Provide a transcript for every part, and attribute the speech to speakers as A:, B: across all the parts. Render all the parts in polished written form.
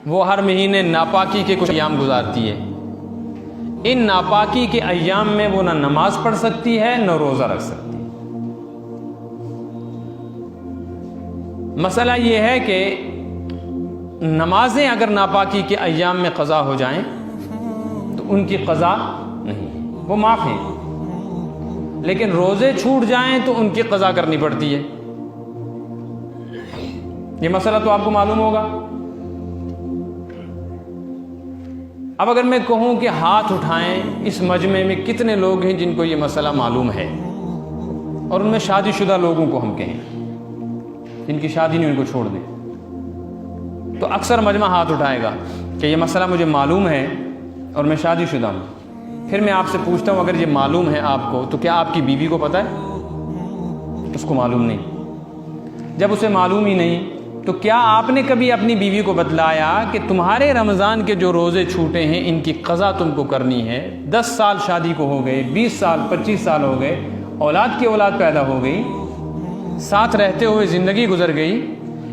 A: وہ ہر مہینے ناپاکی کے کچھ ایام گزارتی ہے. ان ناپاکی کے ایام میں وہ نہ نماز پڑھ سکتی ہے نہ روزہ رکھ سکتی. مسئلہ یہ ہے کہ نمازیں اگر ناپاکی کے ایام میں قضا ہو جائیں تو ان کی قضا نہیں، وہ معاف ہیں، لیکن روزے چھوٹ جائیں تو ان کی قضا کرنی پڑتی ہے. یہ مسئلہ تو آپ کو معلوم ہوگا. اب اگر میں کہوں کہ ہاتھ اٹھائیں اس مجمع میں کتنے لوگ ہیں جن کو یہ مسئلہ معلوم ہے، اور ان میں شادی شدہ لوگوں کو ہم کہیں جن کی شادی نہیں ان کو چھوڑ دیں، تو اکثر مجمع ہاتھ اٹھائے گا کہ یہ مسئلہ مجھے معلوم ہے اور میں شادی شدہ ہوں. پھر میں آپ سے پوچھتا ہوں اگر یہ معلوم ہے آپ کو تو کیا آپ کی بیوی کو پتہ ہے؟ اس کو معلوم نہیں. جب اسے معلوم ہی نہیں تو کیا آپ نے کبھی اپنی بیوی کو بتلایا کہ تمہارے رمضان کے جو روزے چھوٹے ہیں ان کی قضا تم کو کرنی ہے؟ 10 سال شادی کو ہو گئے، 20 سال 25 سال ہو گئے، اولاد کی اولاد پیدا ہو گئی، ساتھ رہتے ہوئے زندگی گزر گئی،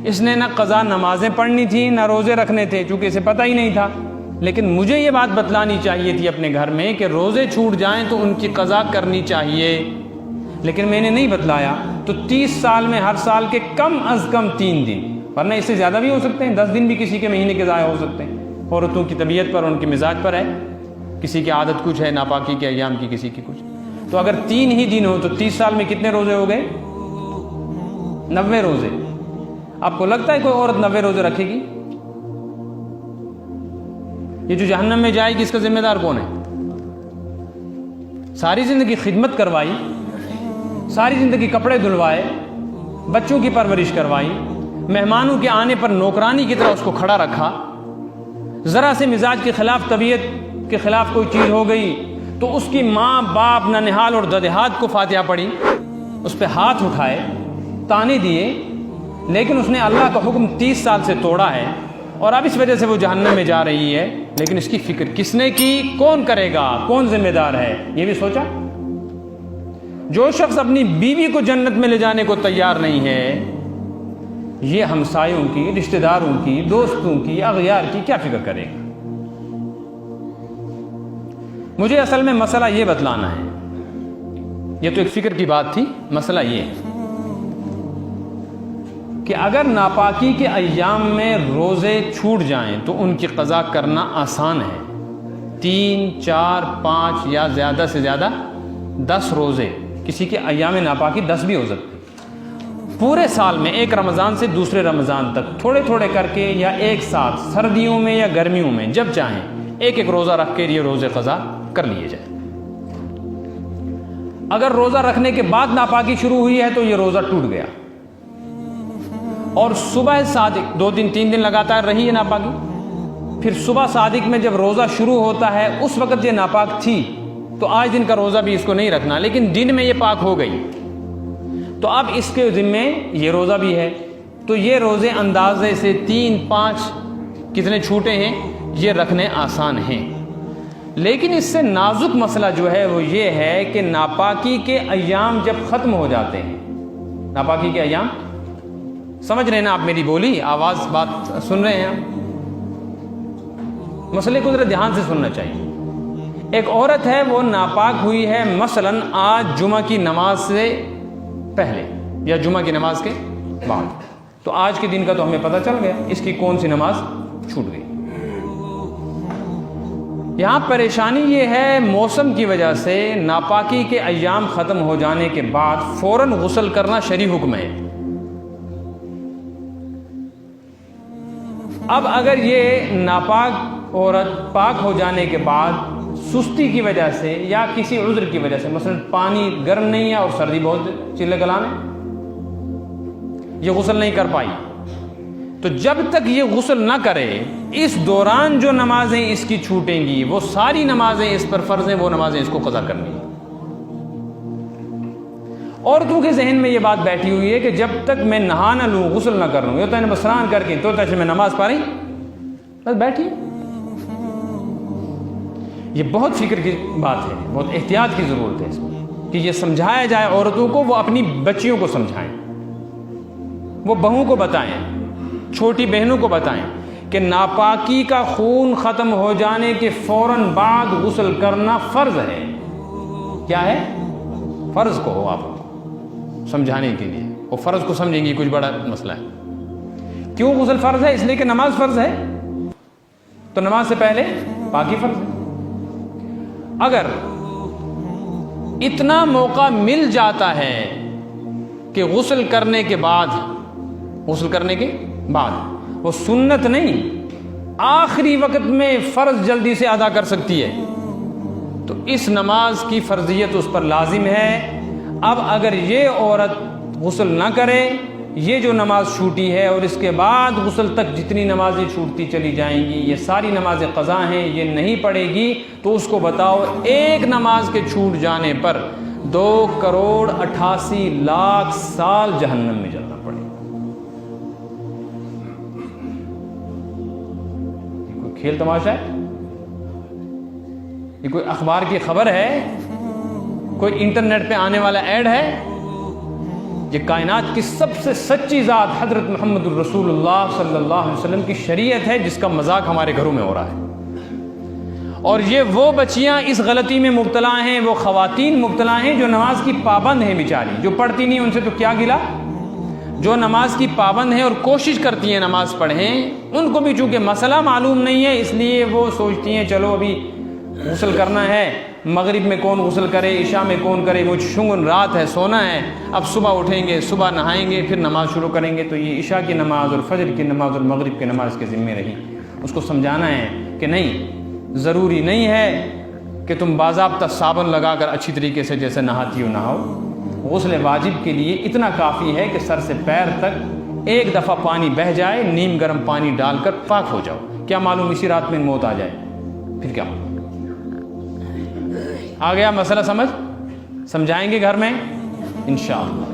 A: اس نے نہ قضا نمازیں پڑھنی تھی نہ روزے رکھنے تھے چونکہ اسے پتہ ہی نہیں تھا. لیکن مجھے یہ بات بتلانی چاہیے تھی اپنے گھر میں کہ روزے چھوٹ جائیں تو ان کی قضا کرنی چاہیے، لیکن میں نے نہیں بتلایا. تو 30 سال میں ہر سال کے کم از کم 3 دن، ورنہ اس سے زیادہ بھی ہو سکتے ہیں، 10 دن بھی کسی کے مہینے کے ضائع ہو سکتے ہیں. عورتوں کی طبیعت پر، ان کے مزاج پر ہے، کسی کی عادت کچھ ہے ناپاکی کے ایام کی، کسی کی کچھ. تو اگر 3 ہی دن ہو تو 30 سال میں کتنے روزے ہو گئے؟ 90 روزے. آپ کو لگتا ہے کوئی عورت 90 روزے رکھے گی؟ یہ جو جہنم میں جائے گی اس کا ذمہ دار کون ہے؟ ساری زندگی خدمت کروائی، ساری زندگی کپڑے دھلوائے، بچوں کی پرورش کروائی، مہمانوں کے آنے پر نوکرانی کی طرح اس کو کھڑا رکھا، ذرا سے مزاج کے خلاف، طبیعت کے خلاف کوئی چیز ہو گئی تو اس کی ماں باپ ننہال اور ددہات کو فاتحہ پڑھی، اس پہ ہاتھ اٹھائے، تانے دیے، لیکن اس نے اللہ کا حکم 30 سال سے توڑا ہے اور اب اس وجہ سے وہ جہنم میں جا رہی ہے. لیکن اس کی فکر کس نے کی؟ کون کرے گا؟ کون ذمہ دار ہے؟ یہ بھی سوچا؟ جو شخص اپنی بیوی کو جنت میں لے جانے کو تیار نہیں ہے، یہ ہمسایوں کی، رشتہ داروں کی، دوستوں کی، اغیار کی کیا فکر کرے گا؟ مجھے اصل میں مسئلہ یہ بتلانا ہے، یہ تو ایک فکر کی بات تھی. مسئلہ یہ ہے کہ اگر ناپاکی کے ایام میں روزے چھوٹ جائیں تو ان کی قضا کرنا آسان ہے. 3، 4، 5 یا زیادہ سے زیادہ 10 روزے، کسی کے ایام ناپاکی 10 بھی ہو سکتے. پورے سال میں ایک رمضان سے دوسرے رمضان تک تھوڑے تھوڑے کر کے یا ایک ساتھ، سردیوں میں یا گرمیوں میں، جب چاہیں ایک ایک روزہ رکھ کے یہ روزے قضا کر لیے جائیں. اگر روزہ رکھنے کے بعد ناپاکی شروع ہوئی ہے تو یہ روزہ ٹوٹ گیا، اور صبح صادق 2 دن 3 دن لگاتار رہی ہے ناپاکی، پھر صبح صادق میں جب روزہ شروع ہوتا ہے اس وقت یہ ناپاک تھی تو آج دن کا روزہ بھی اس کو نہیں رکھنا، لیکن دن میں یہ پاک ہو گئی تو اب اس کے ذمے یہ روزہ بھی ہے. تو یہ روزے اندازے سے 3، 5 کتنے چھوٹے ہیں، یہ رکھنے آسان ہیں. لیکن اس سے نازک مسئلہ جو ہے وہ یہ ہے کہ ناپاکی کے ایام جب ختم ہو جاتے ہیں، ناپاکی کے ایام، سمجھ رہے ہیں نا آپ میری بولی، آواز بات سن رہے ہیں آپ؟ مسئلے کو ذرا دھیان سے سننا چاہیے. ایک عورت ہے وہ ناپاک ہوئی ہے مثلا آج جمعہ کی نماز سے پہلے یا جمعہ کی نماز کے بعد، تو آج کے دن کا تو ہمیں پتہ چل گیا اس کی کون سی نماز چھوٹ گئی. یہاں پریشانی یہ ہے موسم کی وجہ سے ناپاکی کے ایام ختم ہو جانے کے بعد فوراً غسل کرنا شرعی حکم ہے. اب اگر یہ ناپاک عورت پاک ہو جانے کے بعد سستی کی وجہ سے یا کسی عذر کی وجہ سے، مثلا پانی گرم نہیں ہے اور سردی بہت چلے گلان ہے، یہ غسل نہیں کر پائی، تو جب تک یہ غسل نہ کرے اس دوران جو نمازیں اس کی چھوٹیں گی وہ ساری نمازیں اس پر فرض ہیں، وہ نمازیں اس کو قضا کرنی ہیں. عورتوں کے ذہن میں یہ بات بیٹھی ہوئی ہے کہ جب تک میں نہا نہ لوں، غسل نہ کر لوں، یہ تو میں بسران کر کے تو تک میں نماز پڑھ رہی بس بیٹھی. یہ بہت فکر کی بات ہے، بہت احتیاط کی ضرورت ہے اس میں کہ یہ سمجھایا جائے عورتوں کو، وہ اپنی بچیوں کو سمجھائیں، وہ بہوؤں کو بتائیں، چھوٹی بہنوں کو بتائیں کہ ناپاکی کا خون ختم ہو جانے کے فوراً بعد غسل کرنا فرض ہے. کیا ہے؟ فرض کو ہو آپ سمجھانے کے لیے، وہ فرض کو سمجھیں گے کچھ بڑا مسئلہ ہے. کیوں غسل فرض ہے؟ اس لیے کہ نماز فرض ہے، تو نماز سے پہلے پاکی فرض ہے. اگر اتنا موقع مل جاتا ہے کہ غسل کرنے کے بعد وہ سنت نہیں، آخری وقت میں فرض جلدی سے ادا کر سکتی ہے، تو اس نماز کی فرضیت اس پر لازم ہے. اب اگر یہ عورت غسل نہ کرے، یہ جو نماز چھوٹی ہے اور اس کے بعد غسل تک جتنی نمازیں چھوٹتی چلی جائیں گی، یہ ساری نمازیں قضا ہیں، یہ نہیں پڑھے گی، تو اس کو بتاؤ ایک نماز کے چھوٹ جانے پر 2,88,00,000 سال جہنم میں جلنا پڑے گا. یہ کوئی کھیل تماشا ہے؟ یہ کوئی اخبار کی خبر ہے؟ کوئی انٹرنیٹ پہ آنے والا ایڈ ہے؟ یہ کائنات کی سب سے سچی ذات حضرت محمد الرسول اللہ صلی اللہ علیہ وسلم کی شریعت ہے جس کا مذاق ہمارے گھروں میں ہو رہا ہے. اور یہ وہ بچیاں اس غلطی میں مبتلا ہیں، وہ خواتین مبتلا ہیں جو نماز کی پابند ہیں بیچاری، جو پڑھتی نہیں ان سے تو کیا گلا، جو نماز کی پابند ہیں اور کوشش کرتی ہیں نماز پڑھیں، ان کو بھی چونکہ مسئلہ معلوم نہیں ہے اس لیے وہ سوچتی ہیں چلو ابھی غسل کرنا ہے، مغرب میں کون غسل کرے، عشاء میں کون کرے، وہ شگن رات ہے، سونا ہے، اب صبح اٹھیں گے، صبح نہائیں گے، پھر نماز شروع کریں گے. تو یہ عشاء کی نماز اور فجر کی نماز اور مغرب کی نماز کے ذمہ رہی. اس کو سمجھانا ہے کہ نہیں، ضروری نہیں ہے کہ تم باضابطہ صابن لگا کر اچھی طریقے سے جیسے نہاتی ہو نہاؤ. غسل واجب کے لیے اتنا کافی ہے کہ سر سے پیر تک ایک دفعہ پانی بہہ جائے، نیم گرم پانی ڈال کر پاک ہو جاؤ. کیا معلوم اسی رات میں موت آ جائے، پھر کیا معلوم. آ گیا مسئلہ سمجھ؟ سمجھائیں گے گھر میں انشاءاللہ.